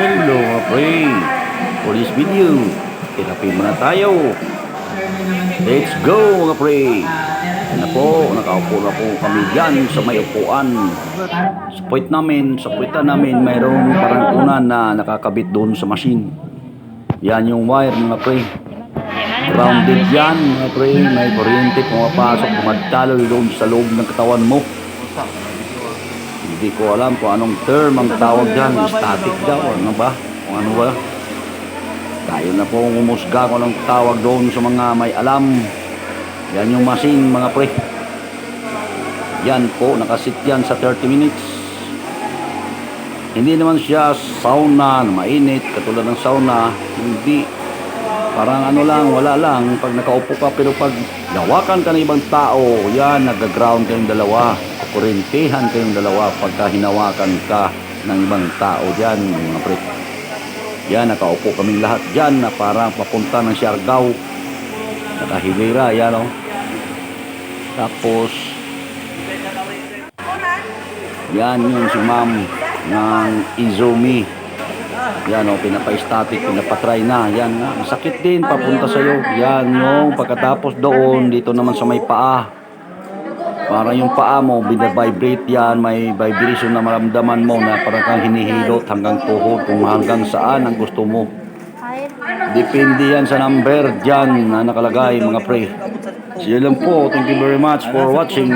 Hello mga pre. For this video, therapy muna tayo. Let's go mga pre. Yan na po, nakaupo na po kami dyan sa may upuan. Sa puwitan namin, mayroong parang unan na nakakabit doon sa machine. Yan yung wire mga pre. Grounded yan mga pre. May kuryente pumapasok, pumadaloy doon sa loob ng katawan mo. Hindi ko alam kung anong term ang tawag dyan. Static daw, ano ba? Kung ano ba? Tayo na po umusga kung anong tawag doon sa mga may alam. Yan yung machine mga pre. Yan po, nakasit yan sa 30 minutes. Hindi naman siya sauna na mainit, katulad ng sauna. Hindi. Parang ano lang, wala lang. Pag nakaupo ka, pero pag gawakan ka ng ibang tao, yan, nag-ground kayong dalawa. Kurintihan kayong dalawa pagka hinawakan ka ng ibang tao dyan, mga pre. Yan, nakaupo kaming lahat dyan na parang papunta ng Siargao. Nakahilera, yan o. Tapos, yan yung si ma'am ng Izumi. Yan o, pinapa-static, pinapa-try na. Yan nga, masakit din, papunta sa'yo. Yan yung pagkatapos doon, dito naman sa may paa. Parang yung paa mo, binabibrate yan, may vibration na maramdaman mo na parang kang hinihilot hanggang tuhod kung hanggang saan ang gusto mo. Depende yan sa number dyan na nakalagay mga pre. Siya lang po. Thank you very much for watching.